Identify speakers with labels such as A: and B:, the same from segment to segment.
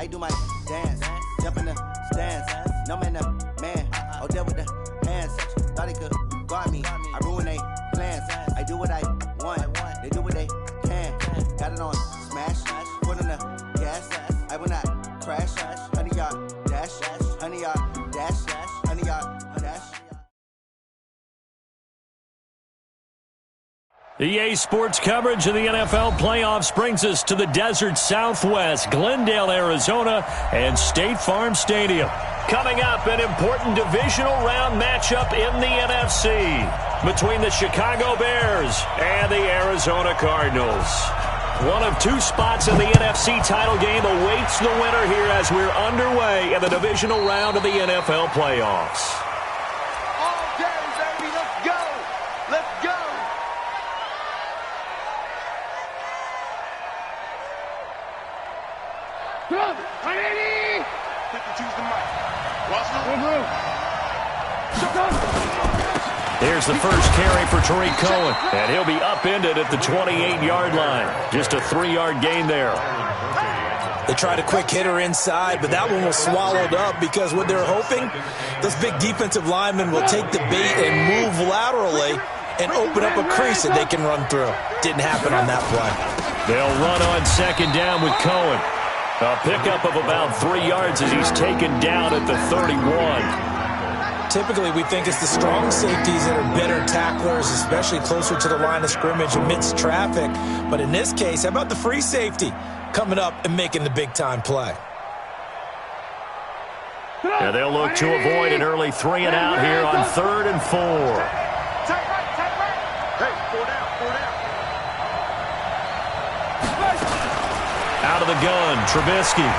A: I do my dance, jump in the stands. No man, the man. Oh, there with the hands. Thought he could guard me. I ruin they plans. I do what I want. They do what they can. Got it on smash. Put on the gas. I will not crash. 100-yard dash. 100-yard dash. 100-yard dash.
B: EA Sports coverage of the NFL playoffs brings us to the desert Southwest, Glendale, Arizona, and State Farm Stadium. Coming up, an important divisional round matchup in the NFC between the Chicago Bears and the Arizona Cardinals. One of two spots in the NFC title game awaits the winner here as we're underway in the divisional round of the NFL playoffs.
C: All day, baby, let's go! Let's go!
B: Here's the first carry for Tariq Cohen, and he'll be upended at the 28-yard line. Just a 3-yard gain there.
D: They tried a quick hitter inside, but that one was swallowed up because what they're hoping, those big defensive linemen will take the bait and move laterally and open up a crease that they can run through. Didn't happen on that play.
B: They'll run on second down with Cohen. A pickup of about 3 yards as he's taken down at the 31.
D: Typically, we think it's the strong safeties that are better tacklers, especially closer to the line of scrimmage amidst traffic. But in this case, how about the free safety coming up and making the big-time play?
B: Yeah, they'll look to avoid an early 3 and out here on 3rd and 4.
C: Hey, 4 down, 4 down.
B: Out of the gun, Trubisky.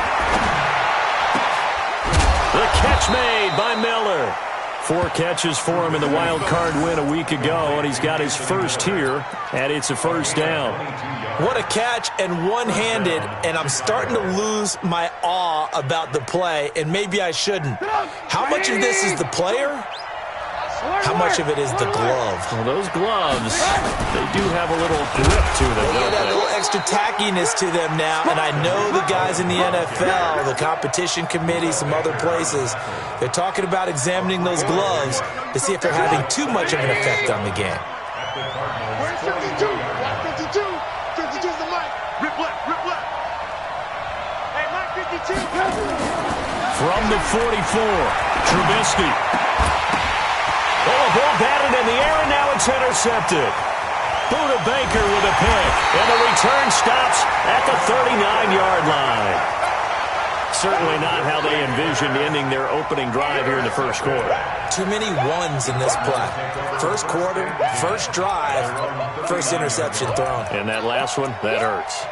B: The catch made by Miller. 4 catches for him in the wild card win a week ago, and he's got his first here, and it's a first down.
D: What a catch, and one-handed, and I'm starting to lose my awe about the play, and maybe I shouldn't. How much of this is the player? How much of it is the glove?
B: Well, those gloves, they do have a little grip to them.
D: They got a little extra tackiness to them now, and I know the guys in the NFL, the competition committee, some other places, they're talking about examining those gloves to see if they're having too much of an effect on the game.
C: Where's 52? 52. 52's the mic. Rip left, rip left. Hey, Mike 52.
B: From the 44, Trubisky. Oh, a ball batted in the air, and now it's intercepted. Buda Baker with a pick, and the return stops at the 39-yard line. Certainly not how they envisioned ending their opening drive here in the first quarter.
D: Too many ones in this play. First quarter, first drive, first interception thrown.
B: And that last one, that hurts.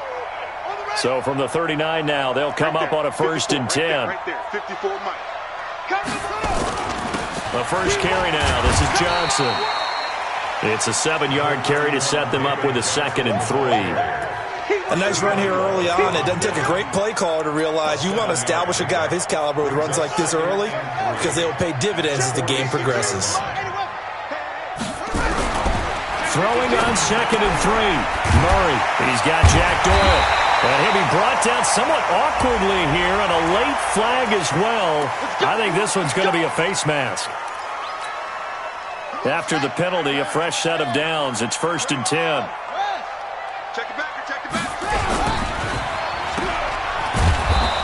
B: So from the 39 now, they'll come up on a 1st and 10.
C: Right there, 54 Mike.
B: The first carry now. This is Johnson. It's a 7-yard carry to set them up with a 2nd and 3.
D: A nice run here early on. It doesn't take a great play caller to realize you want to establish a guy of his caliber with runs like this early because they will pay dividends as the game progresses.
B: Throwing on 2nd and 3. Murray. He's got Jack Doyle. And he'll be brought down somewhat awkwardly here on a late flag as well. I think this one's going to be a face mask. After the penalty, a fresh set of downs. It's 1st and 10.
C: Check it back, check it back.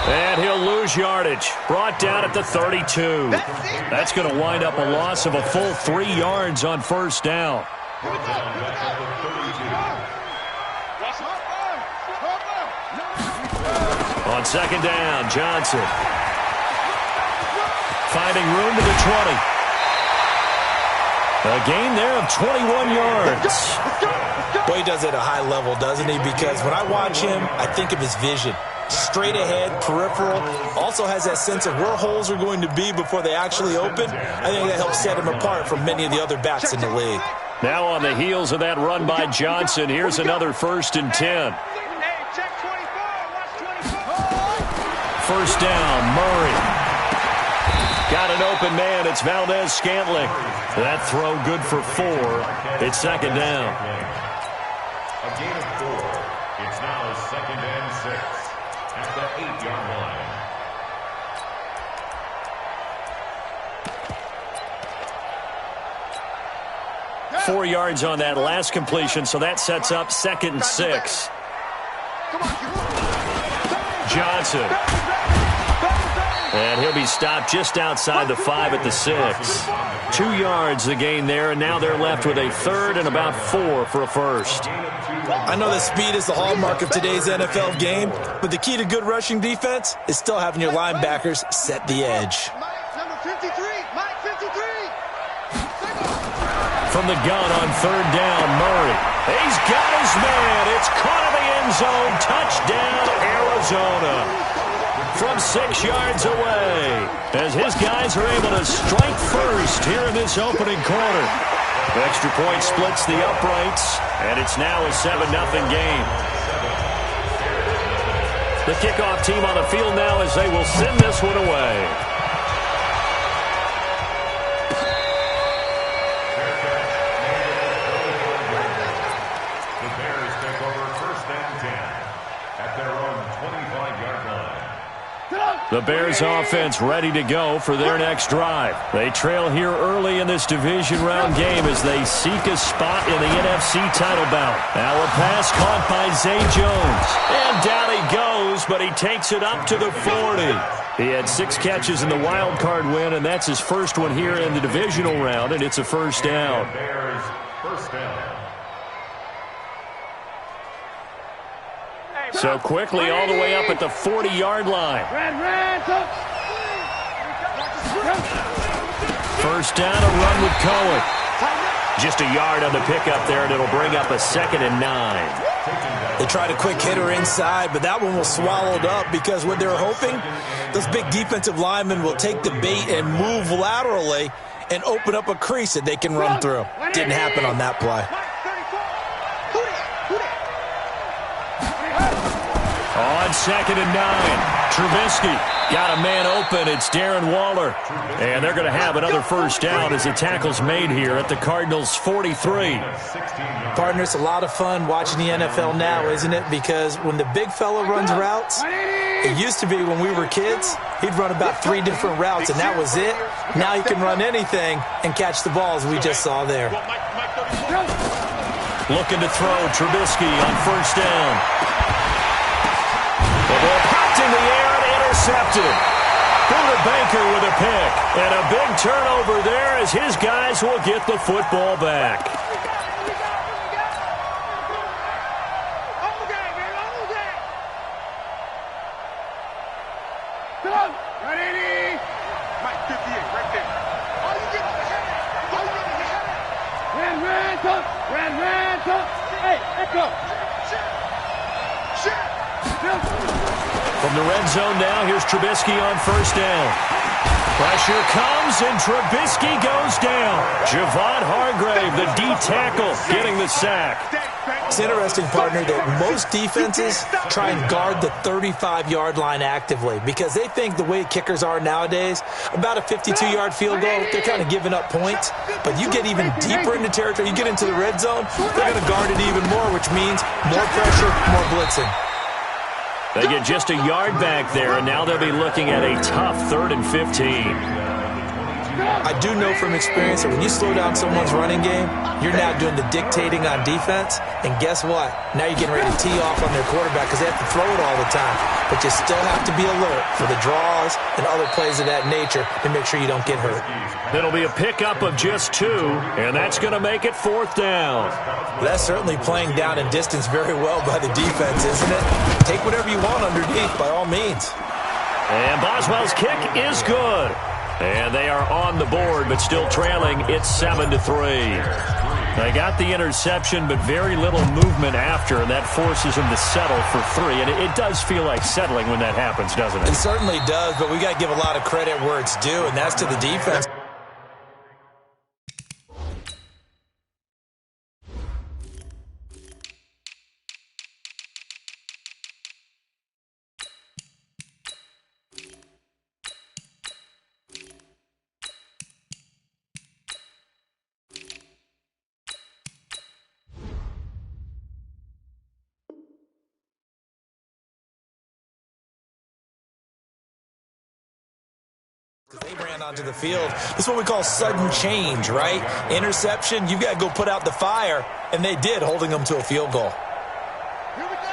B: And he'll lose yardage. Brought down at the 32. That's going to wind up a loss of a full 3 yards on 1st down. On 2nd down, Johnson. Finding room to the 20. A gain there of 21 yards.
D: Boy, he does it at a high level, doesn't he? Because when I watch him, I think of his vision. Straight ahead, peripheral. Also has that sense of where holes are going to be before they actually open. I think that helps set him apart from many of the other backs in the league.
B: Now on the heels of that run by Johnson, here's another 1st and 10. First down, Murray. Got an open man. It's Valdez-Scantling. That throw good for 4. It's 2nd down.
E: A gain of 4. It's now 2nd and 6 at the 8-yard line.
B: 4 yards on that last completion, so that sets up 2nd and 6. Johnson. And he'll be stopped just outside the 5 at the 6. 2 yards the gain there, and now they're left with a 3rd and about 4 for a first.
D: I know that speed is the hallmark of today's NFL game, but the key to good rushing defense is still having your linebackers set the edge.
C: Number 53, Mike 53.
B: From the gun on 3rd down, Murray. He's got his man. It's caught in the end zone. Touchdown, Arizona. From 6 yards away, as his guys are able to strike first here in this opening quarter. The extra point splits the uprights, and it's now a 7-0 game. The kickoff team on the field now as they will send this one away.
E: The Bears take over 1st and 10 at their own 25-yard line.
B: The Bears offense ready to go for their next drive. They trail here early in this division round game as they seek a spot in the NFC title bout. Now a pass caught by Zay Jones. And down he goes, but he takes it up to the 40. He had 6 catches in the wild card win, and that's his first one here in the divisional round, and it's a first down.
E: Bears first down.
B: So quickly all the way up at the 40-yard line. First down, a run with Cohen. Just a yard on the pickup there, and it'll bring up a 2nd and 9.
D: They tried a quick hitter inside, but that one was swallowed up because what they were hoping, those big defensive linemen will take the bait and move laterally and open up a crease that they can run through. Didn't happen on that play.
B: On 2nd and 9, Trubisky got a man open. It's Darren Waller. And they're going to have another first down as the tackle's made here at the Cardinals' 43.
D: Partner, it's a lot of fun watching the NFL now, isn't it? Because when the big fella runs routes, it used to be when we were kids, he'd run about 3 different routes, and that was it. Now he can run anything and catch the balls we just saw there.
B: Looking to throw, Trubisky on first down. The ball popped in the air and intercepted. Buda Baker with a pick. And a big turnover there as his guys will get the football back.
C: Mike 58 right there. All you get is the head. All you get is the head. Ran, hey, echo. Shit.
B: From the red zone now, here's Trubisky on first down. Pressure comes, and Trubisky goes down. Javon Hargrave, the D tackle, getting the sack.
D: It's interesting, partner, that most defenses try and guard the 35-yard line actively because they think the way kickers are nowadays, about a 52-yard field goal, they're kind of giving up points. But you get even deeper into territory, you get into the red zone, they're going to guard it even more, which means more pressure, more blitzing.
B: They get just a yard back there, and now they'll be looking at a tough 3rd and 15.
D: I do know from experience that when you slow down someone's running game, you're now doing the dictating on defense. And guess what? Now you're getting ready to tee off on their quarterback because they have to throw it all the time. But you still have to be alert for the draws and other plays of that nature to make sure you don't get hurt.
B: It'll be a pickup of just 2, and that's going to make it 4th down.
D: That's certainly playing down in distance very well by the defense, isn't it? Take whatever you want underneath by all means.
B: And Boswell's kick is good. And they are on the board, but still trailing. It's 7-3. They got the interception, but very little movement after, and that forces them to settle for 3. And it does feel like settling when that happens, doesn't it?
D: It certainly does, but we got to give a lot of credit where it's due, and that's to the defense. They ran onto the field. This is what we call sudden change, right? Interception, you've got to go put out the fire, and they did, holding them to a field goal.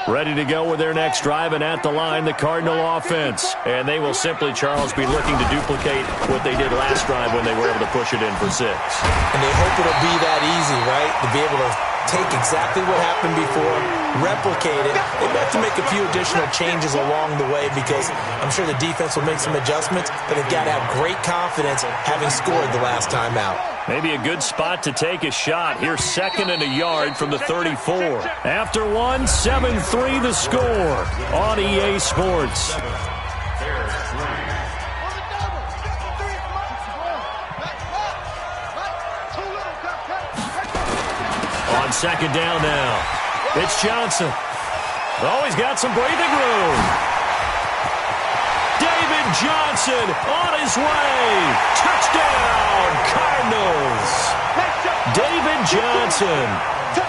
B: Ready to go with their next drive, and at the line, the Cardinal offense. And they will simply, Charles, be looking to duplicate what they did last drive when they were able to push it in for 6.
D: And they hope it'll be that easy, right? To be able to take exactly what happened before, replicate it. They have to make a few additional changes along the way because I'm sure the defense will make some adjustments, but they've got to have great confidence having scored the last time out.
B: Maybe a good spot to take a shot. Here's 2nd and a yard from the 34. After 1, 7-3 the score on EA Sports. On 2nd down now. It's Johnson. Oh, he's got some breathing room. David Johnson on his way. Touchdown, Cardinals. David Johnson,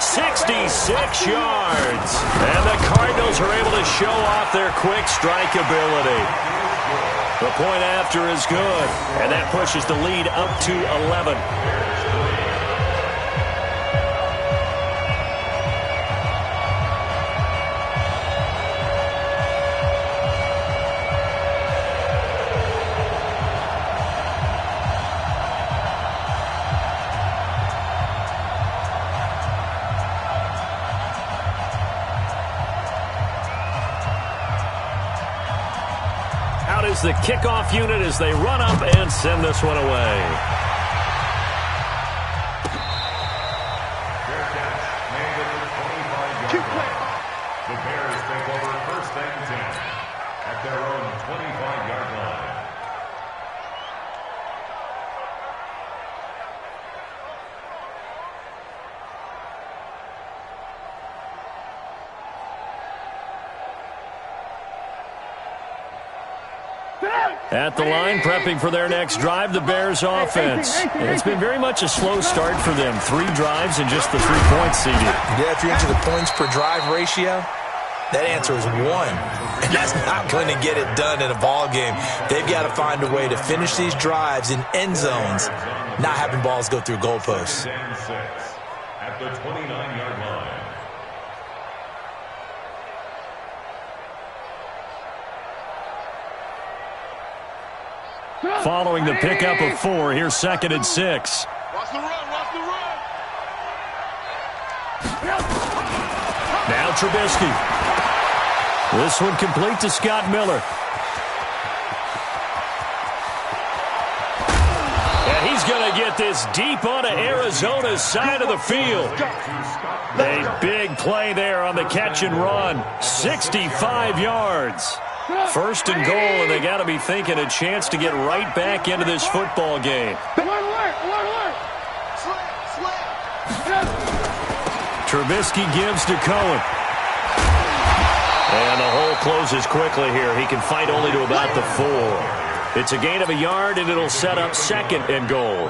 B: 66 yards. And the Cardinals are able to show off their quick strike ability. The point after is good, and that pushes the lead up to 11. The kickoff unit as they run up and send this one away.
E: The Bears take over 1st and 10 at their own 25-yard line.
B: At the line, prepping for their next drive, the Bears offense. It's been very much a slow start for them. 3 drives and just the 3 points seeded.
D: Yeah, if you're into the points per drive ratio, that answer is 1. And that's not going to get it done in a ball game. They've got to find a way to finish these drives in end zones, not having balls go through goalposts.
E: At the 29-yard line.
B: Following the pickup of 4, here's 2nd and 6.
C: Watch the run, watch the run.
B: Now Trubisky. This one complete to Scott Miller. And he's going to get this deep onto Arizona's side of the field. A big play there on the catch and run. 65 yards. 1st and goal, and they got to be thinking a chance to get right back into this football game. Trubisky gives to Cohen. And the hole closes quickly here. He can fight only to about the 4. It's a gain of a yard, and it'll set up 2nd and goal.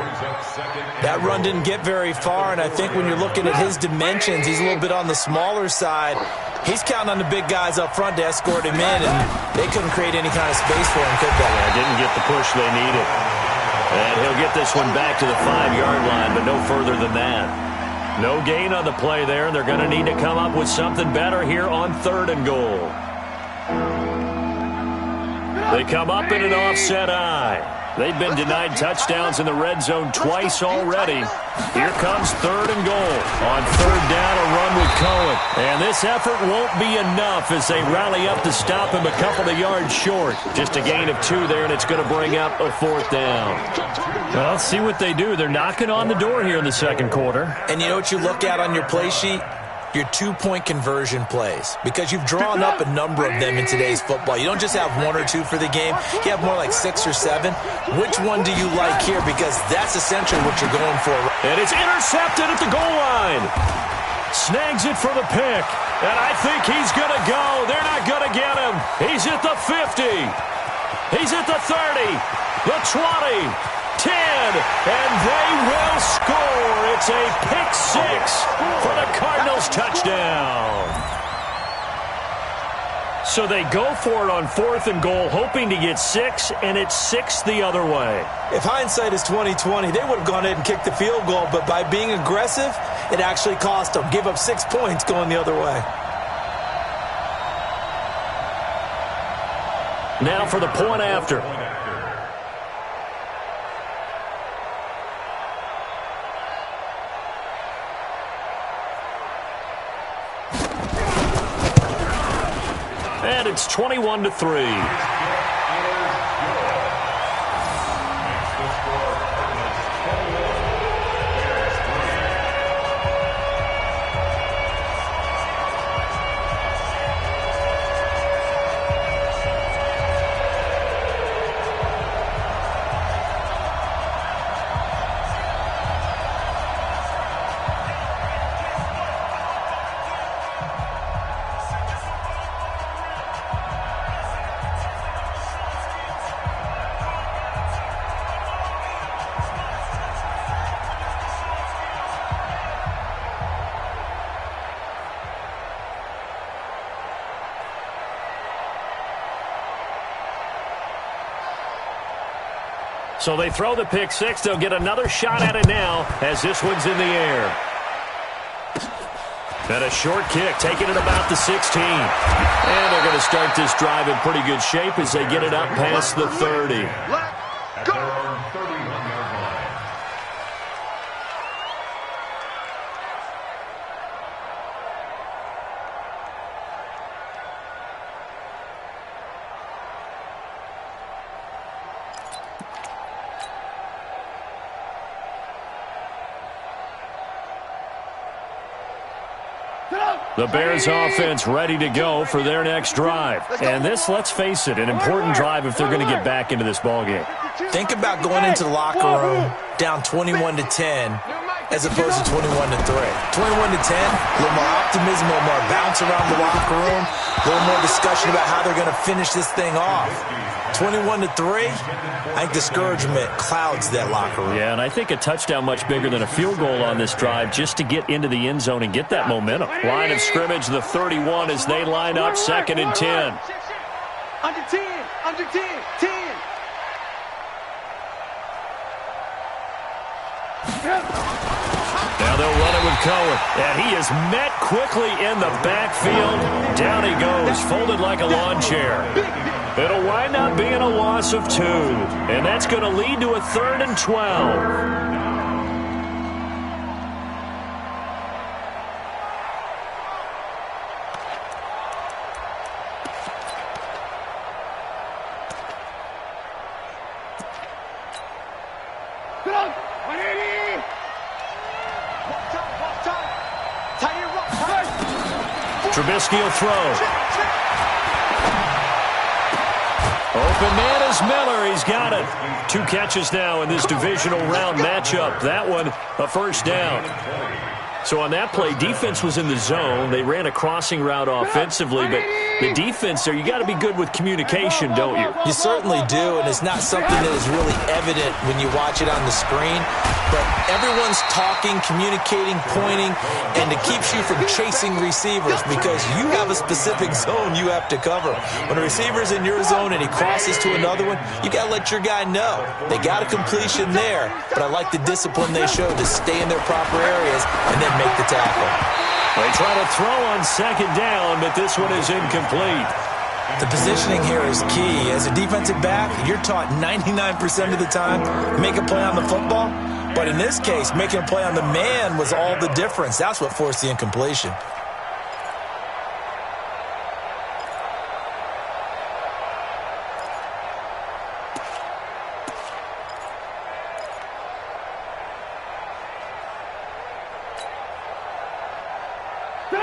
D: That run didn't get very far, and I think when you're looking at his dimensions, he's a little bit on the smaller side. He's counting on the big guys up front to escort him in, and they couldn't create any kind of space for him, could they?
B: Didn't get the push they needed. And he'll get this one back to the 5-yard line, but no further than that. No gain on the play there. They're going to need to come up with something better here on 3rd and goal. They come up in an offset eye. They've been denied touchdowns in the red zone twice already. Here comes 3rd and goal. On 3rd down, a run with Cohen. And this effort won't be enough as they rally up to stop him a couple of yards short. Just a gain of 2 there, and it's going to bring up a 4th down. Well, let's see what they do. They're knocking on the door here in the 2nd quarter.
D: And you know what you look at on your play sheet? Your 2-point conversion plays, because you've drawn up a number of them in today's football. You don't just have 1 or 2 for the game. You have more like 6 or 7. Which one do you like here? Because that's essentially what you're going for.
B: And it's intercepted at the goal line. Snags it for the pick. And I think he's going to go. They're not going to get him. He's at the 50. He's at the 30. The 20. 10, and they will score. It's a pick 6 for the Cardinals touchdown. So they go for it on 4th and goal, hoping to get 6, and it's 6 the other way.
D: If hindsight is 20/20, they would have gone ahead and kicked the field goal, but by being aggressive, it actually cost them. Give up 6 points going the other way.
B: Now for the point after. And it's 21-3. So they throw the pick six. They'll get another shot at it now as this one's in the air. And a short kick, taking it about the 16. And they're going to start this drive in pretty good shape as they get it up past the 30.
E: At their own 31-yard line.
B: The Bears offense ready to go for their next drive. And this, let's face it, an important drive if they're going to get back into this ballgame.
D: Think about going into the locker room down 21-10 as opposed to 21-3. 21-10, a little more optimism, a little more bounce around the locker room, a little more discussion about how they're going to finish this thing off. 21-3, I think discouragement clouds that locker room.
B: Yeah, and I think a touchdown much bigger than a field goal on this drive just to get into the end zone and get that momentum. Line of scrimmage, the 31 as they line up 2nd and 10.
C: Under 10, under 10, 10.
B: Now they'll run it with Cohen. And he is met quickly in the backfield. Down he goes, folded like a lawn chair. It'll wind up being a loss of 2. And that's going to lead to a 3rd and 12. Trubisky will throw. Open man is Miller. He's got it. 2 catches now in this divisional round matchup. That one, a first down. So on that play, defense was in the zone. They ran a crossing route offensively, but the defense there, you got to be good with communication, don't you?
D: You certainly do, and it's not something that is really evident when you watch it on the screen. But everyone's talking, communicating, pointing, and it keeps you from chasing receivers because you have a specific zone you have to cover. When a receiver's in your zone and he crosses to another one, you got to let your guy know. They got a completion there, but I like the discipline they showed to stay in their proper areas and then make the tackle.
B: They try to throw on 2nd down, but this one is incomplete.
D: The positioning here is key. As a defensive back, you're taught 99% of the time, make a play on the football. But in this case, making a play on the man was all the difference. That's what forced the incompletion.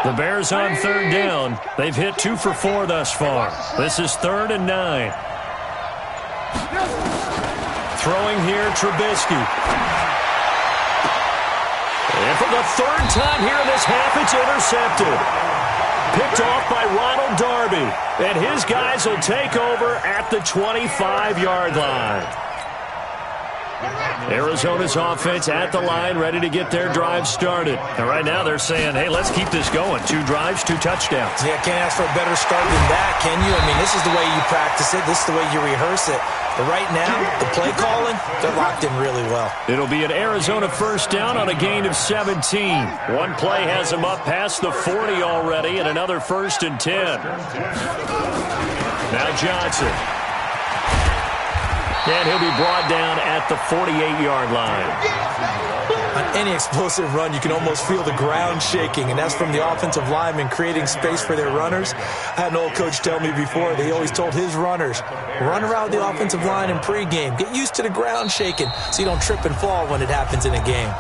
B: The Bears on 3rd down. They've hit 2 for 4 thus far. This is 3rd and 9. Throwing here, Trubisky. And for the 3rd time here in this half, it's intercepted. Picked off by Ronald Darby. And his guys will take over at the 25-yard line. Arizona's offense at the line, ready to get their drive started. And right now they're saying, hey, let's keep this going. 2 drives, 2 touchdowns.
D: Yeah, can't ask for a better start than that, can you? I mean, this is the way you practice it. This is the way you rehearse it. But right now, the play calling, they're locked in really well.
B: It'll be an Arizona first down on a gain of 17. One play has them up past the 40 already, and another 1st and 10. Now Johnson. And he'll be brought down at the 48-yard line.
D: On any explosive run, you can almost feel the ground shaking, and that's from the offensive linemen creating space for their runners. I had an old coach tell me before, he always told his runners, run around the offensive line in pregame. Get used to the ground shaking so you don't trip and fall when it happens in a game.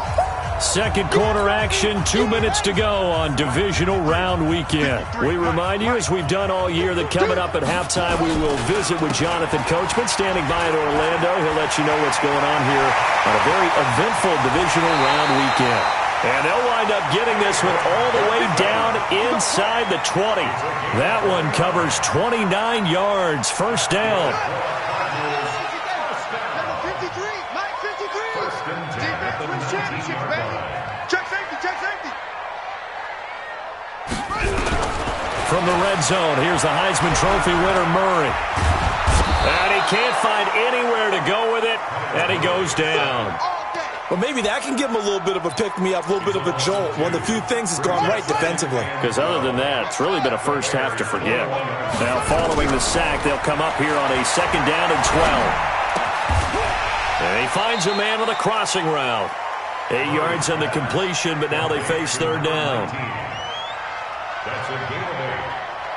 B: Second quarter action, 2 minutes to go on divisional round weekend. We remind you, as we've done all year, that coming up at halftime, we will visit with Jonathan Coachman standing by in Orlando. He'll let you know what's going on here on a very eventful divisional round weekend. And they'll wind up getting this one all the way down inside the 20. That one covers 29 yards, first down. From the red zone, here's the Heisman Trophy winner, Murray. And he can't find anywhere to go with it, and he goes down.
D: Well, maybe that can give him a little bit of a pick-me-up, a little bit of a jolt. One of the few things has gone right defensively.
B: Because other than that, it's really been a first half to forget. Now, following the sack, they'll come up here on a 2nd down and 12. And he finds a man with a crossing route. 8 yards on the completion, but now they face 3rd down.
E: That's a gain of 8.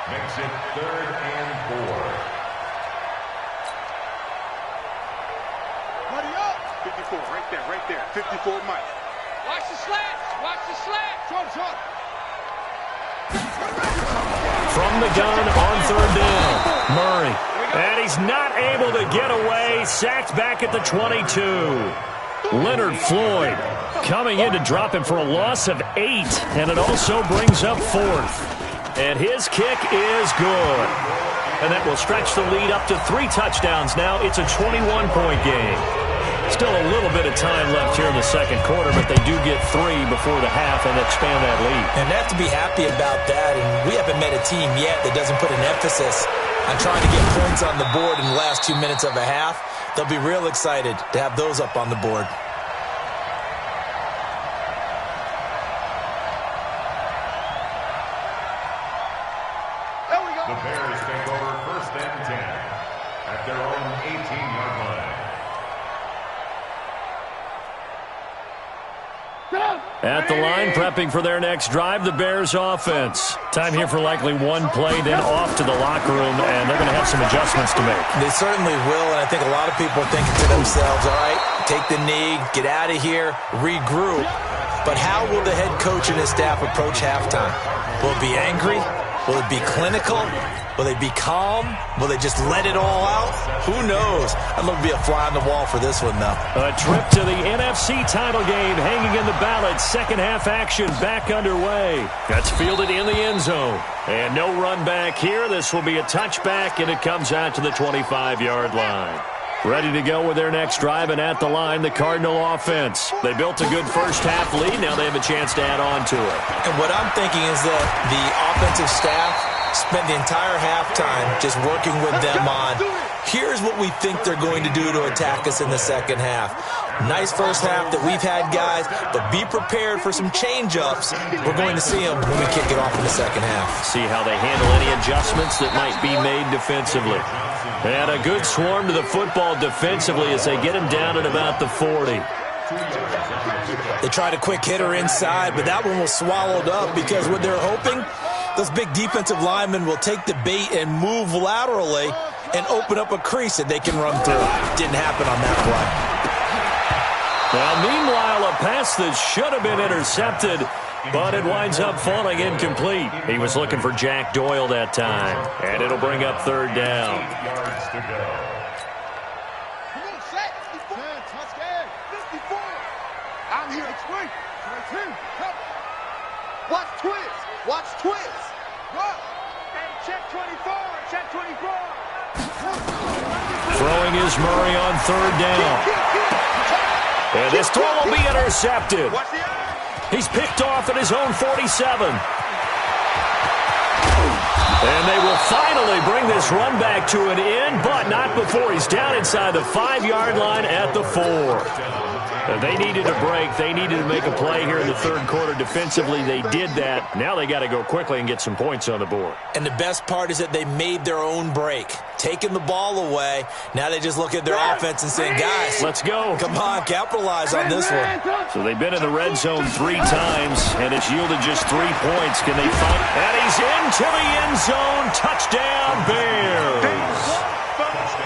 E: Makes it 3rd and 4.
C: Buddy up. 54, right there. 54, Mike. Watch the slant. Short.
B: From the gun on 3rd down, Murray. And he's not able to get away. Sacked back at the 22. Leonard Floyd coming in to drop him for a loss of 8. And it also brings up 4th. And his kick is good. And that will stretch the lead up to 3 touchdowns now. It's a 21-point game. Still a little bit of time left here in the second quarter, but they do get 3 before the half and expand that lead.
D: And they have to be happy about that. And we haven't met a team yet that doesn't put an emphasis on trying to get points on the board in the last 2 minutes of a half. They'll be real excited to have those up on the board.
E: The Bears take over 1st and 10 at their own 18-yard line.
B: At the line, prepping for their next drive, the Bears offense. Time here for likely one play, then off to the locker room, and they're going to have some adjustments to make.
D: They certainly will, and I think a lot of people are thinking to themselves, all right, take the knee, get out of here, regroup. But how will the head coach and his staff approach halftime? Will it be angry? Will it be clinical? Will they be calm? Will they just let it all out? Who knows? I'd love to be a fly on the wall for this one, though.
B: A trip to the NFC title game hanging in the balance. Second half action back underway. That's fielded in the end zone. And no run back here. This will be a touchback, and it comes out to the 25-yard line. Ready to go with their next drive, and at the line, the Cardinal offense. They built a good first half lead. Now they have a chance to add on to it.
D: And what I'm thinking is that the offensive staff spent the entire halftime just working with them on, here's what we think they're going to do to attack us in the second half. Nice first half that we've had, guys, but be prepared for some change-ups. We're going to see them when we kick it off in the second half.
B: See how they handle any adjustments that might be made defensively. And a good swarm to the football defensively as they get him down at about the 40.
D: They tried a quick hitter inside, but that one was swallowed up because what they're hoping, those big defensive linemen will take the bait and move laterally and open up a crease that they can run through. Didn't happen on that play.
B: Well, meanwhile, a pass that should have been intercepted, but it winds up falling incomplete. He was looking for Jack Doyle that time, and it'll bring up third down.
E: 8 yards to go.
C: I'm here to twin. Watch twins. Watch twins. What? Hey, check 24. Check 24.
B: Throwing is Murray on third down. And this throw will be intercepted. He's picked off at his own 47. And they will finally bring this run back to an end, but not before he's down inside the 5-yard line at the 4. They needed a break. They needed to make a play here in the third quarter. Defensively, they did that. Now they got to go quickly and get some points on the board.
D: And the best part is that they made their own break, taking the ball away. Now they just look at their offense and saying, guys,
B: let's go.
D: Come on, capitalize on this one.
B: So they've been in the red zone 3 times, and it's yielded just 3 points. Can they find? And he's into the end zone. Touchdown, Bears.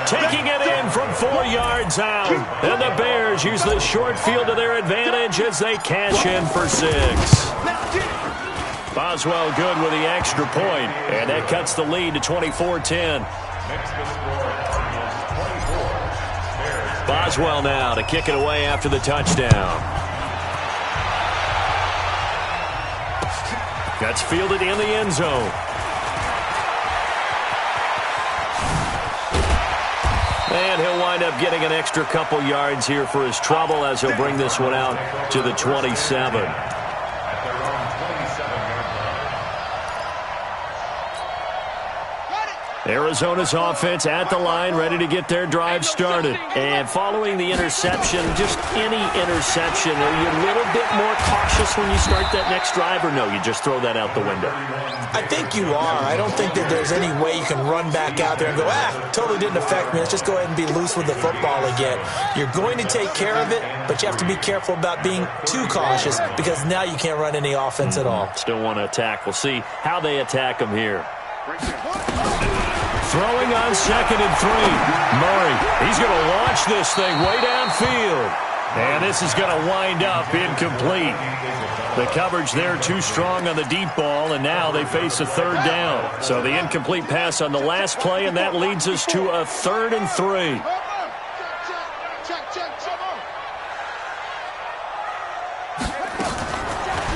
B: Taking it in from 4 yards out. And the Bears use the short field to their advantage as they cash in for 6. Boswell good with the extra point, and that cuts the lead to 24-10. Boswell now to kick it away after the touchdown. Gets fielded in the end zone. And he'll wind up getting an extra couple yards here for his trouble as he'll bring this one out to the 27. Arizona's offense at the line, ready to get their drive started. And following the interception, just any interception, are you a little bit more cautious when you start that next drive, or no, you just throw that out the window?
D: I think you are. I don't think that there's any way you can run back out there and go, totally didn't affect me. Let's just go ahead and be loose with the football again. You're going to take care of it, but you have to be careful about being too cautious because now you can't run any offense at all.
B: Still want to attack. We'll see how they attack them here. Throwing on 2nd and 3. Murray, he's going to launch this thing way downfield. And this is going to wind up incomplete. The coverage there too strong on the deep ball, and now they face a 3rd down. So the incomplete pass on the last play, and that leads us to a 3rd and 3.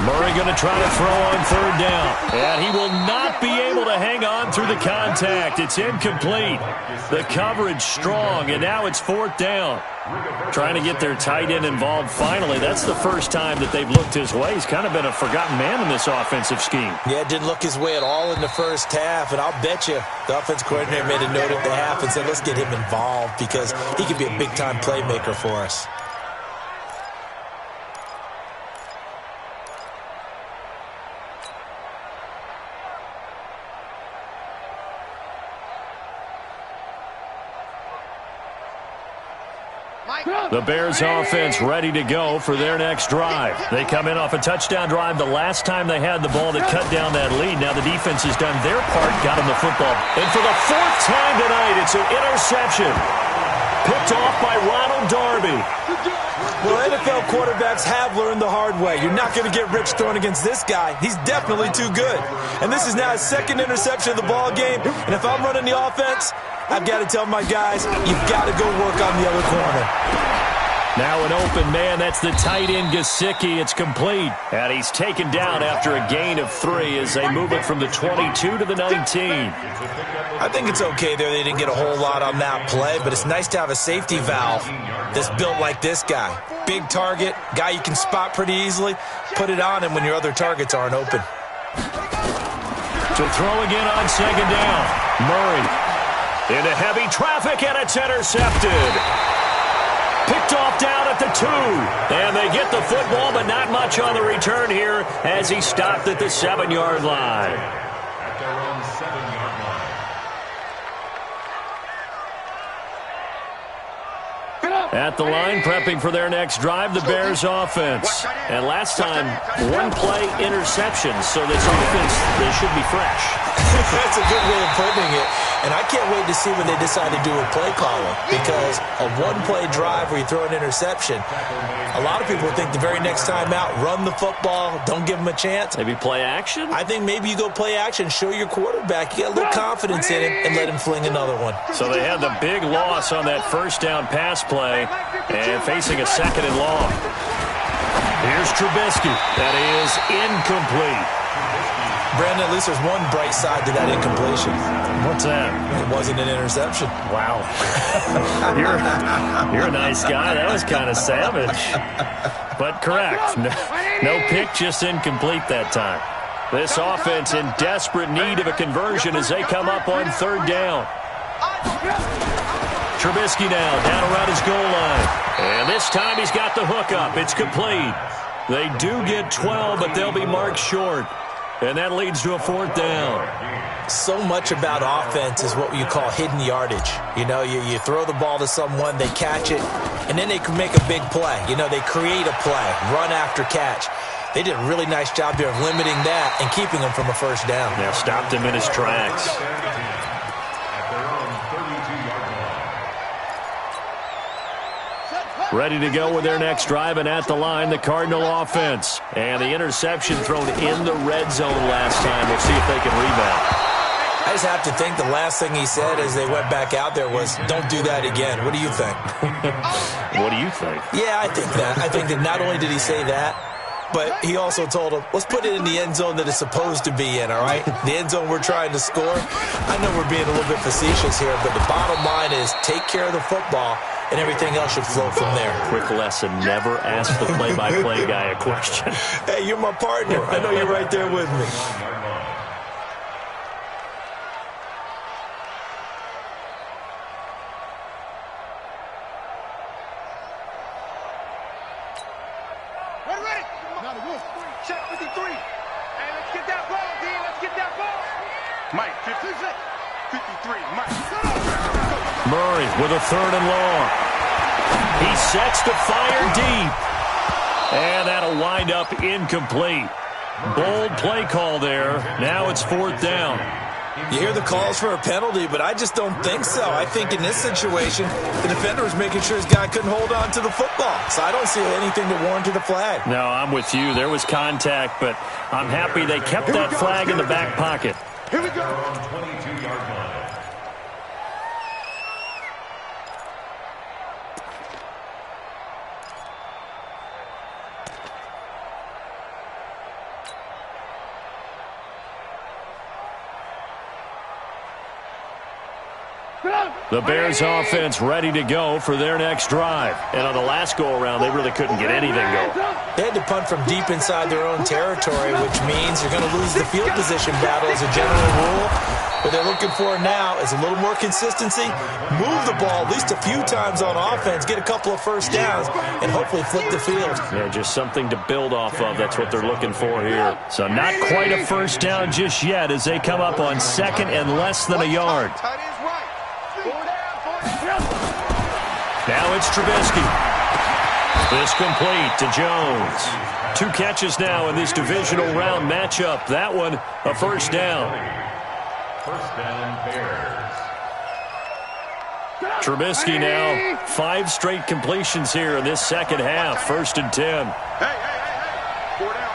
B: Murray going to try to throw on 3rd down. And he will not be able to hang on through the contact. It's incomplete. The coverage strong, and now it's 4th down. Trying to get their tight end involved finally. That's the first time that they've looked his way. He's kind of been a forgotten man in this offensive scheme.
D: Yeah, it didn't look his way at all in the first half, and I'll bet you the offense coordinator made a note at the half and said, let's get him involved because he could be a big-time playmaker for us.
B: The Bears offense ready to go for their next drive. They come in off a touchdown drive the last time they had the ball that cut down that lead. Now the defense has done their part, got him the football. And for the 4th time tonight, it's an interception. Picked off by Ronald Darby.
D: Well, NFL quarterbacks have learned the hard way. You're not going to get rich throwing against this guy. He's definitely too good. And this is now his 2nd interception of the ball game. And if I'm running the offense, I've got to tell my guys, you've got to go work on the other corner.
B: Now an open man. That's the tight end, Gesicki. It's complete. And he's taken down after a gain of 3 as they move it from the 22 to the 19.
D: I think it's okay there. They didn't get a whole lot on that play, but it's nice to have a safety valve that's built like this guy. Big target, guy you can spot pretty easily. Put it on him when your other targets aren't open.
B: To throw again on 2nd down. Murray into heavy traffic, and it's intercepted. Picked off down at the 2. And they get the football, but not much on the return here as he stopped at the 7-yard line.
E: At their own 7-yard line.
B: At the line, prepping for their next drive, the Bears offense. And last time, 1-play interception, so this offense, they should be fresh.
D: That's a good way of putting it. And I can't wait to see when they decide to do a play caller, because a 1-play drive where you throw an interception, a lot of people think the very next time out, run the football, don't give them a chance.
B: Maybe play action?
D: I think maybe you go play action, show your quarterback, you got a little confidence in him, and let him fling another one.
B: So they had the big loss on that 1st down pass play and facing a 2nd and long. Here's Trubisky. That is incomplete.
D: Brandon, at least there's one bright side to that incompletion.
B: What's that?
D: It wasn't an interception.
B: Wow. You're a nice guy. That was kind of savage. But correct. No pick, just incomplete that time. This offense in desperate need of a conversion as they come up on third down. Trubisky now down around his goal line. And this time he's got the hook up. It's complete. They do get 12, but they'll be marked short. And that leads to a fourth down.
D: So much about offense is what you call hidden yardage. You know, you throw the ball to someone, they catch it, and then they can make a big play. You know, they create a play, run after catch. They did a really nice job there of limiting that and keeping him from a first down.
B: Yeah, stopped him in his tracks. Ready to go with their next drive, and at the line, the Cardinal offense. And the interception thrown in the red zone last time. We'll see if they can rebound.
D: I just have to think the last thing he said as they went back out there was, don't do that again. What do you think?
B: What do you think?
D: Yeah, I think that. I think that not only did he say that, but he also told him, let's put it in the end zone that it's supposed to be in, all right? The end zone we're trying to score. I know we're being a little bit facetious here, but the bottom line is take care of the football, and everything else should flow from there.
B: Quick lesson, never ask the play-by-play guy a question.
D: Hey, you're my partner. I know you're right there with me.
C: Shot 53. Hey, let's get that ball, D. Let's get that ball. Mike, 56. 53. Mike.
B: Murray with a third and long. He sets to fire deep. And that'll wind up incomplete. Bold play call there. Now it's fourth down.
D: You hear the calls for a penalty, but I just don't think so. I think in this situation, the defender was making sure his guy couldn't hold on to the football. So I don't see anything that warranted a flag.
B: No, I'm with you. There was contact, but I'm happy they kept that flag in the back pocket.
C: Here we go.
E: 22-yard line.
B: The Bears offense ready to go for their next drive. And on the last go-around, they really couldn't get anything going.
D: They had to punt from deep inside their own territory, which means you're going to lose the field position battle as a general rule. What they're looking for now is a little more consistency, move the ball at least a few times on offense, get a couple of first downs, and hopefully flip the field.
B: Yeah, just something to build off of. That's what they're looking for here. So not quite a first down just yet as they come up on second and less than a yard. Now it's Trubisky. This complete to Jones. 2 catches now in this divisional round matchup. That one, a first down.
E: First down, Bears.
B: Trubisky now, 5 straight completions here in this second half. First and 10.
C: Hey. 4 down.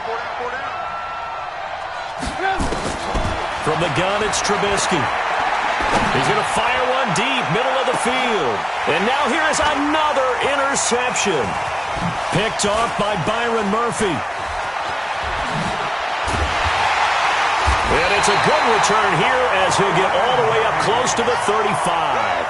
B: From the gun, it's Trubisky. He's going to fire one deep, middle of the field. And now here is another interception. Picked off by Byron Murphy. And it's a good return here as he'll get all the way up close to the 35.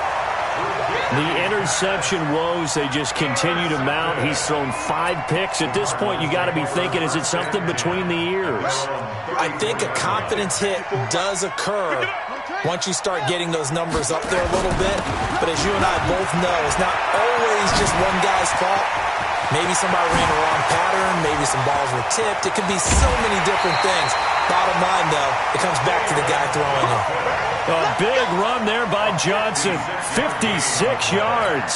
B: The interception woes, they just continue to mount. He's thrown 5 picks. At this point, you got to be thinking, is it something between the ears?
D: I think a confidence hit does occur once you start getting those numbers up there a little bit. But as you and I both know, it's not always just one guy's fault. Maybe somebody ran the wrong pattern. Maybe some balls were tipped. It could be so many different things. Bottom line, though, it comes back to the guy throwing it.
B: A big run there by Johnson. 56 yards.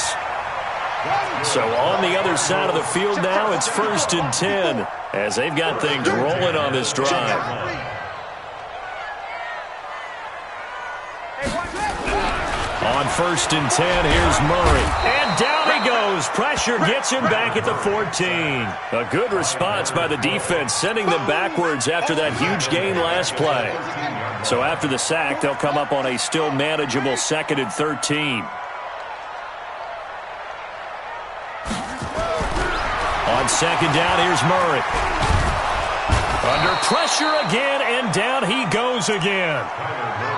B: So on the other side of the field now, it's first and 10 as they've got things rolling on this drive. On first and 10, here's Murray. And down he goes. Pressure gets him back at the 14. A good response by the defense, sending them backwards after that huge gain last play. So after the sack, they'll come up on a still manageable 2nd and 13. On second down, here's Murray. Under pressure again, and down he goes again.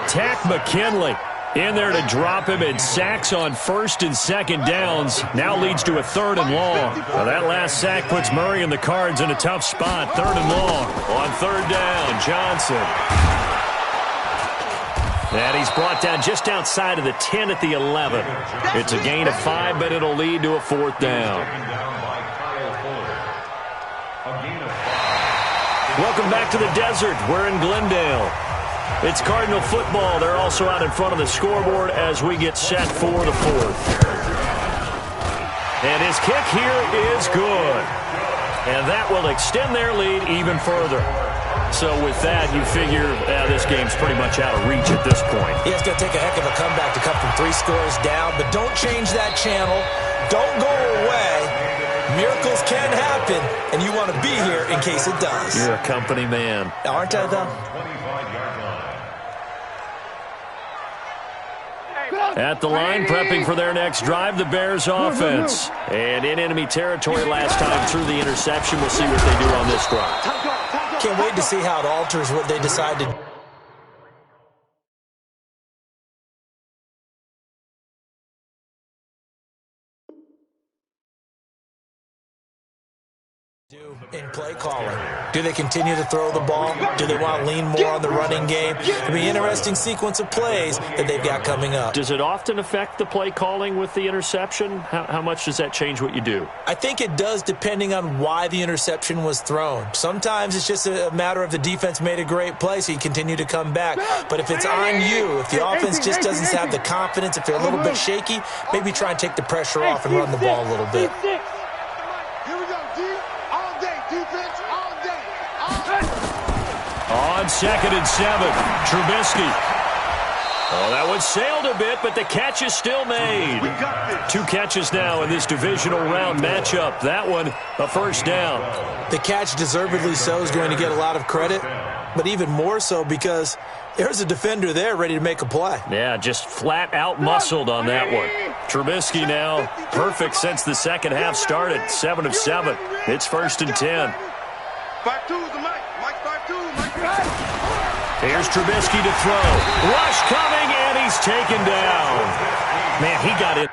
B: Tack McKinley in there to drop him, and sacks on first and second downs. Now leads to a 3rd and long. Well, that last sack puts Murray and the Cards in a tough spot. 3rd and long. On 3rd down, Johnson. And he's brought down just outside of the 10 at the 11. It's a gain of 5, but it'll lead to a 4th down. Welcome back to the desert. We're in Glendale. It's Cardinal football. They're also out in front of the scoreboard as we get set for the 4th. And his kick here is good. And that will extend their lead even further. So with that, you figure this game's pretty much out of reach at this point.
D: Yeah, it's going to take a heck of a comeback to come from 3 scores down, but don't change that channel. Don't go away. Miracles can happen, and you want to be here in case it does.
B: You're a company man.
D: Aren't I, though?
B: At the line, prepping for their next drive, the Bears offense. And in enemy territory last time through the interception. We'll see what they do on this drive.
D: Can't wait to see how it alters what they decide to do in play calling. Do they continue to throw the ball? Do they want to lean more on the running game? It'll be an interesting sequence of plays that they've got coming up.
B: Does it often affect the play calling with the interception? How much does that change what you do?
D: I think it does, depending on why the interception was thrown. Sometimes it's just a matter of the defense made a great play, so you continue to come back. But if it's on you, if the offense just doesn't have the confidence, if they're a little bit shaky, maybe try and take the pressure off and run the ball a little bit.
B: On 2nd and 7, Trubisky. Oh, that one sailed a bit, but the catch is still made. 2 catches now in this divisional round matchup. That one, a 1st down.
D: The catch, deservedly so, is going to get a lot of credit, but even more so because there's a defender there ready to make a play.
B: Yeah, just flat out muscled on that one. Trubisky now perfect since the second half started. 7 of 7. It's 1st and 10.
C: 5-2 is the mic. Mike 5-2.
B: Here's Trubisky to throw. Rush coming, and he's taken down. Man, he got it.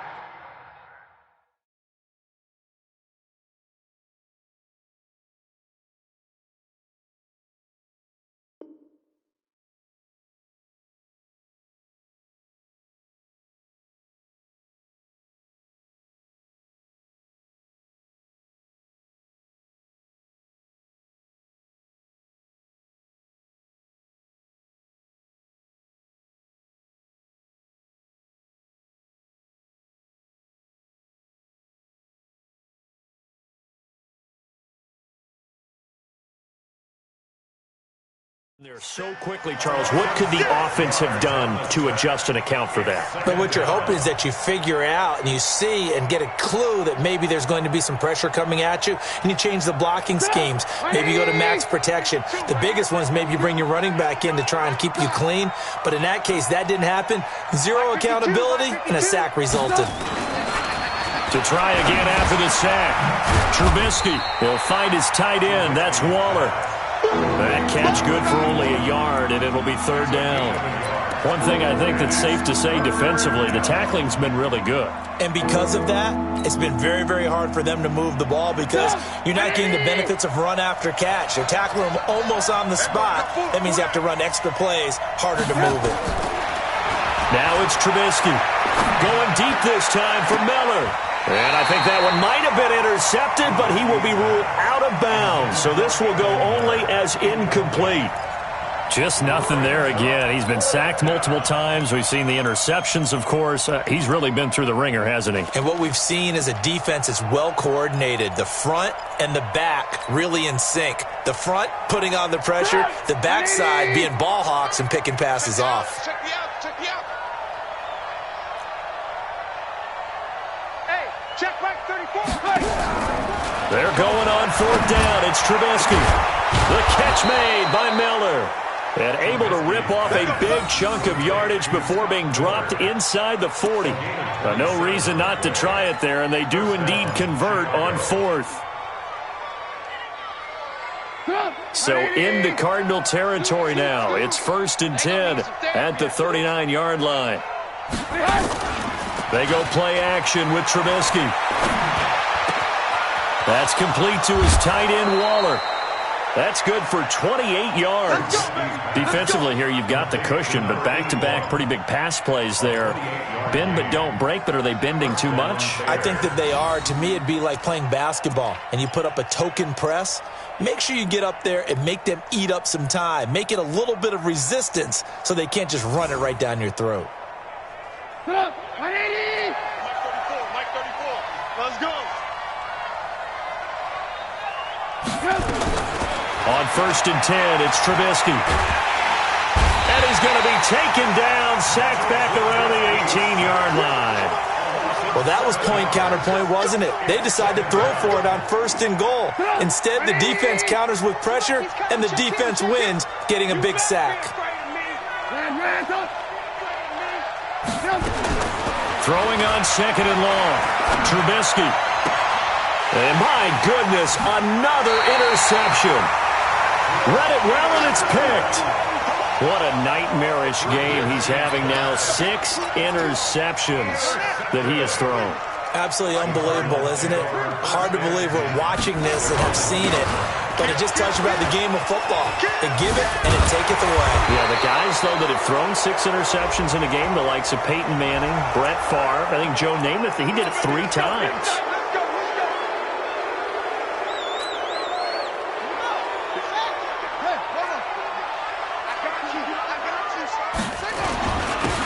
B: There so quickly, Charles. What could the offense have done to adjust and account for that?
D: But what you're hoping is that you figure out and you see and get a clue that maybe there's going to be some pressure coming at you, and you change the blocking schemes. Maybe you go to max protection. The biggest one is maybe you bring your running back in to try and keep you clean. But in that case, that didn't happen. 0 accountability, and a sack resulted.
B: To try again after the sack. Trubisky will find his tight end. That's Waller. That catch good for only a yard, and it'll be 3rd down. One thing I think that's safe to say defensively, the tackling's been really good.
D: And because of that, it's been very, very hard for them to move the ball because you're not getting the benefits of run after catch. They're tackling them almost on the spot. That means you have to run extra plays, harder to move it.
B: Now it's Trubisky. Going deep this time for Miller. And I think that one might have been intercepted, but he will be ruled out of bounds. So this will go only as incomplete. Just nothing there again. He's been sacked multiple times. We've seen the interceptions, of course. He's really been through the ringer, hasn't he?
D: And what we've seen is a defense that's well coordinated. The front and the back really in sync. The front putting on the pressure, the backside being ball hawks and picking passes off.
C: Check me out. Check me out. Check back 34.
B: They're going on 4th down. It's Trubisky. The catch made by Miller. And able to rip off a big chunk of yardage before being dropped inside the 40. No reason not to try it there, and they do indeed convert on 4th. So into Cardinal territory now. It's 1st and 10 at the 39-yard line. They go play action with Trubisky. That's complete to his tight end, Waller. That's good for 28 yards. Defensively here, you've got the cushion, but back-to-back pretty big pass plays there. Bend but don't break, but are they bending too much?
D: I think that they are. To me, it'd be like playing basketball, and you put up a token press. Make sure you get up there and make them eat up some time. Make it a little bit of resistance so they can't just run it right down your throat.
C: Mike 34. Let's go.
B: On 1st and 10, it's Trubisky. And he's going to be taken down, sacked back around the 18-yard line.
D: Well, that was point-counterpoint, wasn't it? They decided to throw for it on 1st and goal. Instead, the defense counters with pressure, and the defense wins, getting a big sack.
B: Throwing on 2nd and long. Trubisky. And my goodness, another interception. Read it well, and it's picked. What a nightmarish game he's having now. 6 interceptions that he has thrown.
D: Absolutely unbelievable, isn't it? Hard to believe we're watching this and have seen it, but it just tells you about the game of football. They give it, and it taketh away.
B: Yeah, the guys, though, that have thrown 6 interceptions in a game, the likes of Peyton Manning, Brett Favre, I think Joe Namath, he did it 3 times.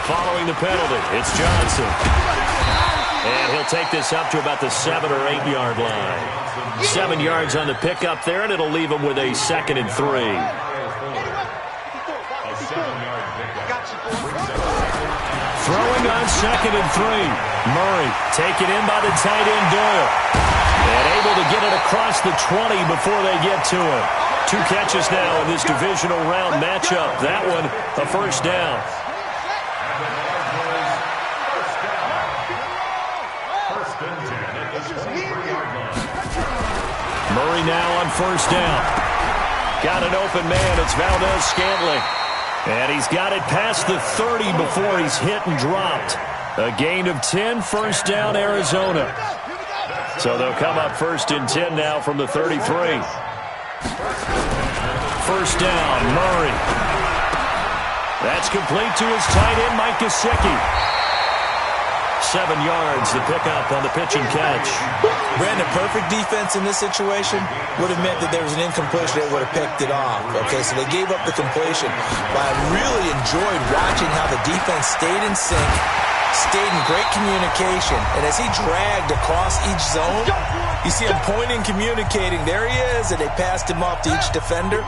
B: Following the penalty, it's Johnson. And he'll take this up to about the 7 or 8 yard line. 7 yards on the pickup there, and it'll leave him with a 2nd and 3. Throwing on 2nd and 3. Murray taken in by the tight end Doyle. And able to get it across the 20 before they get to him. 2 catches now in this divisional round matchup. That one, a 1st down. Murray now on 1st down. Got an open man. It's Valdez-Scantling. And he's got it past the 30 before he's hit and dropped. A gain of 10, 1st down, Arizona. So they'll come up 1st and 10 now from the 33. 1st down, Murray. That's complete to his tight end, Mike Gesicki. 7 yards, the pickup on the pitch and catch.
D: Brandon, perfect defense in this situation would have meant that there was an incompletion that would have picked it off. Okay, so they gave up the completion. But I really enjoyed watching how the defense stayed in sync, stayed in great communication, and as he dragged across each zone, you see him pointing, communicating. There he is, and they passed him off to each defender.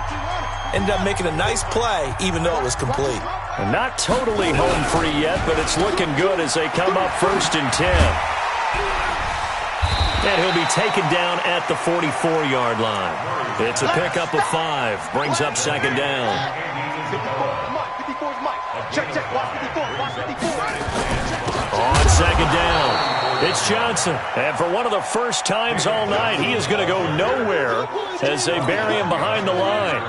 D: Ended up making a nice play, even though it was complete.
B: Not totally home free yet, but it's looking good as they come up 1st and 10. And he'll be taken down at the 44-yard line. It's a pickup of 5. Brings up 2nd down.
C: 54 is Mike. Check, watch 54, watch 54.
B: On 2nd down, it's Johnson. And for one of the first times all night, he is going to go nowhere as they bury him behind the line.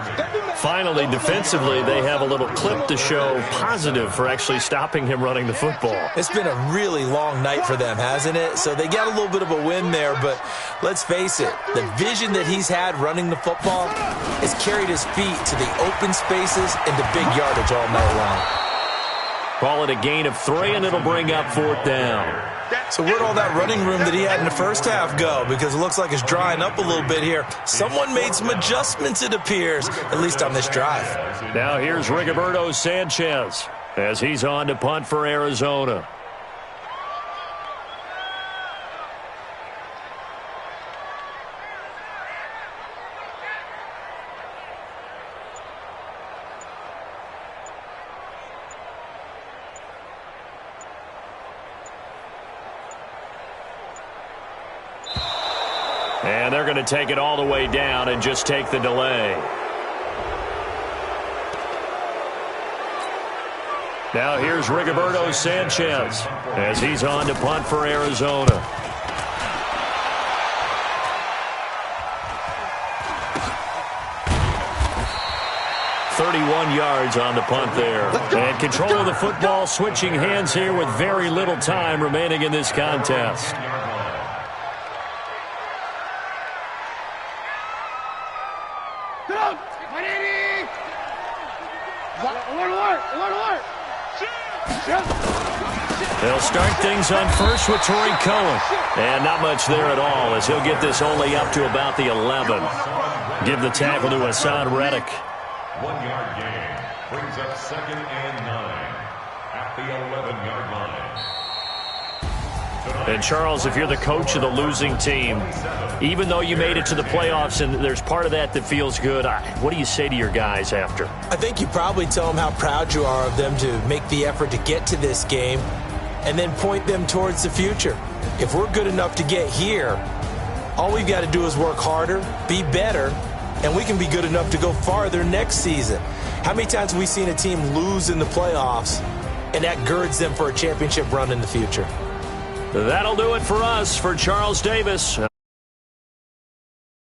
B: Finally, defensively, they have a little clip to show positive for actually stopping him running the football.
D: It's been a really long night for them, hasn't it? So they got a little bit of a win there, but let's face it, the vision that he's had running the football has carried his feet to the open spaces and to big yardage all night long.
B: Call it a gain of 3, and it'll bring up 4th down.
D: So where'd all that running room that he had in the first half go? Because it looks like it's drying up a little bit here. Someone made some adjustments, it appears, at least on this drive.
B: Now here's Rigoberto Sanchez as he's on to punt for Arizona. And they're going to take it all the way down and just take the delay. Now here's Rigoberto Sanchez as he's on to punt for Arizona. 31 yards on the punt there. And control of the football, switching hands here with very little time remaining in this contest. They'll start things on first with Torrey Cohen. And not much there at all as he'll get this only up to about the 11. Give the tackle to Hassan Reddick.
E: 1 yard gain brings up 2nd and 9 at the 11-yard line.
B: And Charles, if you're the coach of the losing team, even though you made it to the playoffs and there's part of that feels good, what do you say to your guys after?
D: I think you probably tell them how proud you are of them to make the effort to get to this game and then point them towards the future. If we're good enough to get here, all we've got to do is work harder, be better, and we can be good enough to go farther next season. How many times have we seen a team lose in the playoffs, and that girds them for a championship run in the future?
B: That'll do it for us. For Charles Davis.